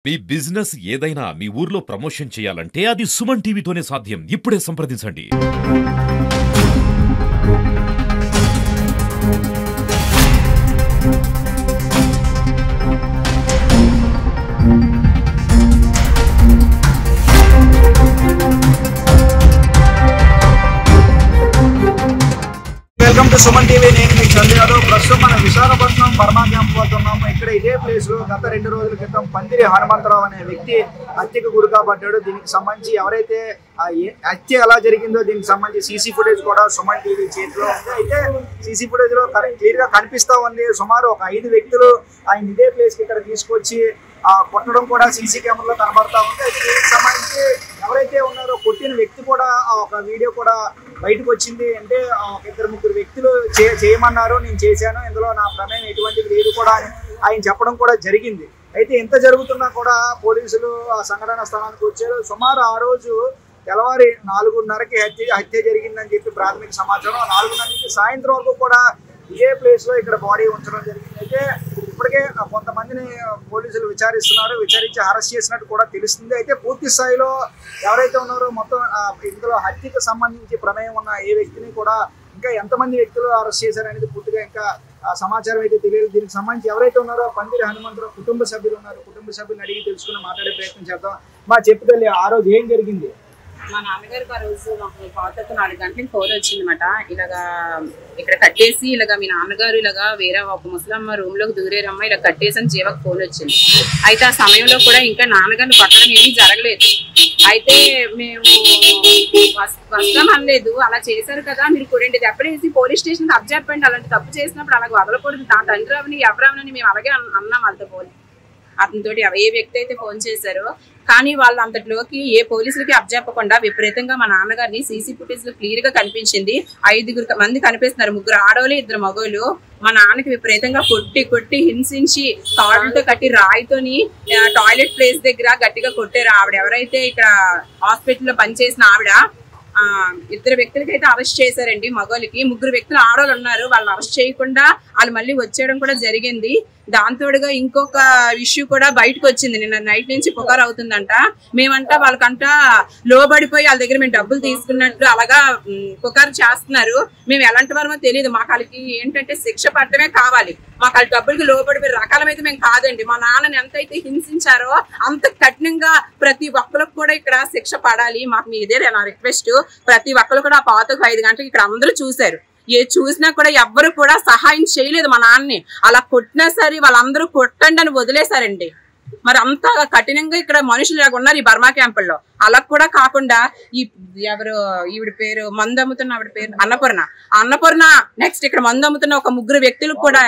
మీ business ఏదైనా మీ ఊర్లో promotion చేయాలంటే అది సుమన్ టీవీతోనే సాధ్యం. ఇప్పుడే సంప్రదించండి. Welcome to Suman TV. నేను మీ చంద్రయాడు. ప్రస్తుతం మన విశాఖపట్నం బర్మా క్యాంప్ వద్ద ఉన్నాము. ఇక్కడ ఇదే ప్లేస్ లో గత 2 రోజుల క్రితం పందిరి హనుమంతరావు అనే వ్యక్తి హత్యకు గురి కాబడ్డాడు. దీనికి సంబంధించి ఎవరైతే హత్య ఎలా జరిగిందో దీనికి సంబంధించి సీసీ ఫుటేజ్ కూడా సుమన్ టీవీ చేతిలో ఉంది. అయితే సీసీ ఫుటేజ్ లో క్లియర్ గా కనిపిస్తా ఉంది. సుమారు ఒక 5 వ్యక్తులు ఆయన ఇదే ప్లేస్ కి ఇక్కడ తీసుకొచ్చి కొట్టడం కూడా సీసీ కెమెరాలో కనబడతా ఉంది. అయితే దీనికి సంబంధించి ఎవరైతే ఉన్నారో కొట్టిన వ్యక్తి కూడా ఒక వీడియో కూడా బయటకు వచ్చింది. అంటే 2-3 వ్యక్తులు చేయమన్నారు, నేను చేశాను, ఇందులో నా ప్రమేయం ఎటువంటిది లేదు కూడా అని ఆయన చెప్పడం కూడా జరిగింది. అయితే ఇంత జరుగుతున్నా కూడా పోలీసులు ఆ సంఘటన స్థలానికి వచ్చారు. సుమారు ఆ రోజు తెల్లవారి 4:30కి హత్య జరిగిందని చెప్పి ప్రాథమిక సమాచారం. 4:30 నుంచి సాయంత్రం వరకు కూడా ఇదే ప్లేస్ లో ఇక్కడ బాడీ ఉంచడం జరిగింది. అయితే ఇప్పటికే కొంతమందిని పోలీసులు విచారిస్తున్నారు, విచారించి అరెస్ట్ చేసినట్టు కూడా తెలుస్తుంది. అయితే పూర్తి స్థాయిలో ఎవరైతే ఉన్నారో మొత్తం ఇందులో హత్యకు సంబంధించి ప్రమేయం ఉన్న ఏ వ్యక్తిని కూడా ఇంకా ఎంతమంది వ్యక్తులు అరెస్ట్ చేశారనేది పూర్తిగా ఇంకా సమాచారం అయితే తెలియదు. దీనికి సంబంధించి ఎవరైతే ఉన్నారో పందిరి హనుమంతరావు కుటుంబ సభ్యులు ఉన్నారు, కుటుంబ సభ్యులను అడిగి తెలుసుకుని మాట్లాడే ప్రయత్నం చేద్దాం. మా చెప్పుతల్లి, ఆ రోజు ఏం జరిగింది? మా నాన్నగారికి ఆ రోజు మాకు పాతకు 4 గంటలకు ఫోన్ వచ్చిందన్నమాట. ఇలాగా ఇక్కడ కట్టేసి ఇలాగా మీ నాన్నగారు ఇలాగా వేరే ఒక ముసలమ్మ రూమ్ లోకి దూరేరమ్మ ఇలా కట్టేసి అని జీవకు ఫోన్ వచ్చింది. అయితే ఆ సమయంలో కూడా ఇంకా నాన్నగారిని కొట్టడం ఏమీ జరగలేదు. అయితే మేము వస్తాం అనలేదు, అలా చేశారు కదా మీరు కొడండి ఎప్పుడేసి పోలీస్ స్టేషన్కి అబ్జెక్ట్ అలాంటి తప్పు చేసినప్పుడు అలాగ వదలకూడదు, నా తండ్రి అవని ఎవరవనని మేము అలాగే అన్నాం. వాళ్ళతో అతనితో ఏ వ్యక్తి అయితే ఫోన్ చేశారో. కానీ వాళ్ళు అంతట్లోకి ఏ పోలీసులకి అబ్జెప్పకుండా విపరీతంగా మా నాన్నగారిని సీసీ ఫుటేజ్ లో క్లియర్ గా కనిపించింది. 5 మంది కనిపిస్తున్నారు, 3 ఆడవాళ్ళు 2 మగవాళ్ళు. మా నాన్నకి విపరీతంగా కొట్టి హింసించి తాడులతో కట్టి రాయితోని టాయిలెట్ ప్లేస్ దగ్గర గట్టిగా కొట్టారు. ఆవిడ ఎవరైతే ఇక్కడ హాస్పిటల్లో పనిచేసిన ఆవిడ 2 వ్యక్తులకి అయితే అరెస్ట్ చేశారండి. మగవాళ్ళకి 3 వ్యక్తులు ఆడవాళ్ళు ఉన్నారు, వాళ్ళని అరెస్ట్ చేయకుండా వాళ్ళు మళ్ళీ వచ్చేయడం కూడా జరిగింది. దాంతోడుగా ఇంకొక ఇష్యూ కూడా బయటకు వచ్చింది. నిన్న నైట్ నుంచి పుకారు అవుతుందంట. మేమంట వాళ్ళకంట లోబడిపోయి వాళ్ళ దగ్గర మేము డబ్బులు తీసుకున్నట్లు అలాగా పుకారు చేస్తున్నారు. మేము ఎలాంటి వారమో తెలియదు, మాకు వాళ్ళకి ఏంటంటే శిక్ష పడటమే కావాలి. మాకు వాళ్ళ డబ్బులకి లోబడిపోయి రకాలమైతే మేము కాదండి. మా నాన్నని ఎంతైతే హింసించారో అంత కఠినంగా ప్రతి ఒక్కరికి కూడా ఇక్కడ శిక్ష పడాలి. మాకు ఇదే నా రిక్వెస్ట్. ప్రతి ఒక్కరు కూడా ఆ పాతకు 5 గంటలకు ఇక్కడ అందరూ చూశారు. ఏ చూసినా కూడా ఎవ్వరు కూడా సహాయం చేయలేదు. మా నాన్నని అలా కొట్టినా సరే వాళ్ళందరూ కొట్టండి అని వదిలేశారండి. మరి అంత కఠినంగా ఇక్కడ మనుషులు ఉన్నారు ఈ బర్మా క్యాంపుల్లో. అలా కూడా కాకుండా ఈవిడ పేరు మందు అమ్ముతున్న ఆవిడ పేరు అన్నపూర్ణ. నెక్స్ట్ ఇక్కడ మందు అమ్ముతున్న ఒక 3 వ్యక్తులకు కూడా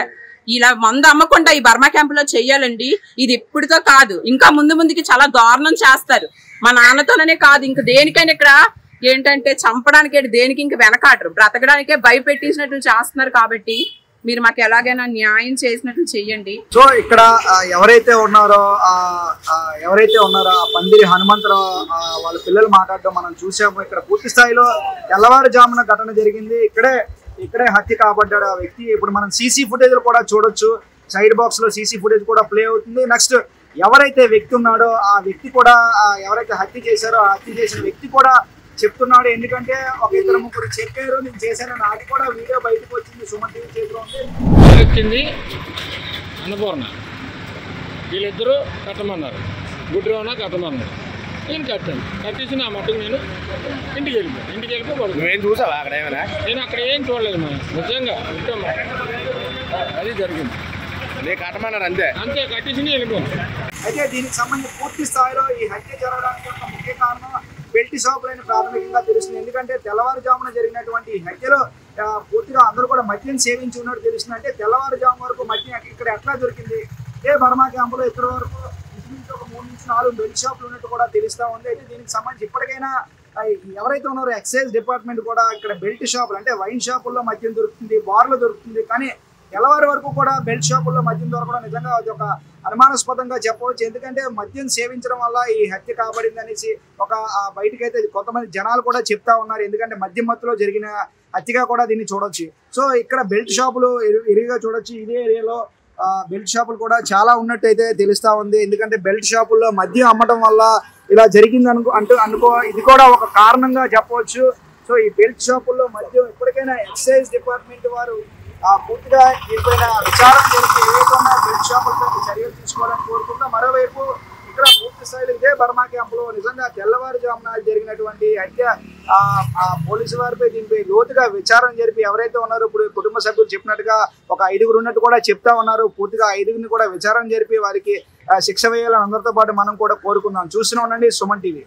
ఇలా మందు అమ్మకుండా ఈ బర్మా క్యాంపులో చెయ్యాలండి. ఇది ఇప్పుడుతో కాదు, ఇంకా ముందుకి చాలా దారుణం చేస్తారు. మా నాన్నతోనే కాదు, ఇంక దేనికైనా ఇక్కడ ఏంటంటే చంపడానికి దేనికి ఇంక వెనకాటరు, బ్రతకడానికే భయపెట్టించినట్లు చేస్తున్నారు. కాబట్టి మీరు మాకు ఎలాగైనా న్యాయం చేసినట్లు చెయ్యండి. సో ఇక్కడ ఎవరైతే ఉన్నారో ఆ పందిరి హనుమంతరావు వాళ్ళ పిల్లలు మాట్లాడడం మనం చూసాము. ఇక్కడ పూర్తి స్థాయిలో తెల్లవారుజామున ఘటన జరిగింది. ఇక్కడే హత్య కాబడ్డాడు ఆ వ్యక్తి. ఇప్పుడు మనం సీసీ ఫుటేజ్ కూడా చూడొచ్చు. సైడ్ బాక్స్ లో సీసీ ఫుటేజ్ కూడా ప్లే అవుతుంది. నెక్స్ట్ ఎవరైతే వ్యక్తి ఉన్నాడో ఆ వ్యక్తి కూడా ఎవరైతే హత్య చేశారో ఆ హత్య చేసిన వ్యక్తి కూడా చెప్తున్నాడు. ఎందుకంటే ఒక 2-3 చెప్పారు నేను చేశాను, అది కూడా వీడియో బయటకు వచ్చింది. సుమన్ టీవీ చేతిలో ఉంది. అన్నపూర్ణ వీళ్ళిద్దరూ కట్టమన్నారు, గుడ్రోనా కట్టమన్నారు. నేను కట్టాను, కట్టేసి నా మట్టుకు నేను ఇంటికి వెళ్ళిపో పడుకున్నాను. చూసావా అక్కడ ఏమైనా? నేను అక్కడ ఏం చూడలేదు మా నిజంగా అది జరిగింది. నేను కట్టమన్నారు అంతే కట్టేసి వెళ్ళిపోయాను. అయితే దీనికి సంబంధించి పూర్తి స్థాయిలో ఈ హత్య జరగడానికి ఒక ముఖ్య కారణం బెల్ట్ షాపులని ప్రాథమికంగా తెలుస్తుంది. ఎందుకంటే తెల్లవారుజామున జరిగినటువంటి హత్యలో పూర్తిగా అందరూ కూడా మద్యం సేవించి ఉన్నట్టు తెలుస్తుంది. అంటే తెల్లవారుజాము వరకు మద్యం ఇక్కడ ఎట్లా దొరికింది? ఏ బర్మా క్యాంపులో ఇక్కడ వరకు ఒక 3 నుంచి 4 బెల్ట్ షాపులు ఉన్నట్టు కూడా తెలుస్తూ ఉంది. అయితే దీనికి సంబంధించి ఇప్పటికైనా ఎవరైతే ఉన్నారో ఎక్సైజ్ డిపార్ట్మెంట్ కూడా ఇక్కడ బెల్ట్ షాపులు అంటే వైన్ షాపుల్లో మద్యం దొరుకుతుంది, బార్లో దొరుకుతుంది. కానీ తెల్లవారి వరకు కూడా బెల్ట్ షాపుల్లో మద్యం దొరకడం నిజంగా అది ఒక అనుమానాస్పదంగా చెప్పవచ్చు. ఎందుకంటే మద్యం సేవించడం వల్ల ఈ హత్య కాబడింది అనేసి ఒక బయటకైతే కొంతమంది జనాలు కూడా చెప్తా ఉన్నారు. ఎందుకంటే మద్యం మత్తులో జరిగిన హత్యగా కూడా దీన్ని చూడొచ్చు. సో ఇక్కడ బెల్ట్ షాపులు ఎరువుగా చూడొచ్చు. ఇదే ఏరియాలో బెల్ట్ షాపులు కూడా చాలా ఉన్నట్టయితే తెలుస్తా ఉంది. ఎందుకంటే బెల్ట్ షాపుల్లో మద్యం అమ్మటం వల్ల ఇలా జరిగింది అనుకో ఇది కూడా ఒక కారణంగా చెప్పవచ్చు. సో ఈ బెల్ట్ షాపుల్లో మద్యం ఇప్పటికైనా ఎక్సైజ్ డిపార్ట్మెంట్ వారు పూర్తిగా దీనిపైన విచారణ చేసి ఏదైనా బెల్ట్ షాపులపై చర్యలు తీసుకోవాలని కోరుకుంటా. మరోవైపు ఇక్కడ పూర్తి స్థాయిలో ఇదే బర్మా క్యాంపులో నిజంగా తెల్లవారుజామున జరిగినటువంటి హత్య పోలీసు వారిపై దీనిపై లోతుగా విచారణ జరిపి ఎవరైతే ఉన్నారో ఇప్పుడు కుటుంబ సభ్యులు చెప్పినట్టుగా ఒక 5గురు ఉన్నట్టు కూడా చెప్తా ఉన్నారు. పూర్తిగా 5గురిని కూడా విచారణ జరిపి వారికి శిక్ష వేయాలని అందరితో పాటు మనం కూడా కోరుకుందాం. చూస్తూనే ఉండండి సుమన్ టీవీ.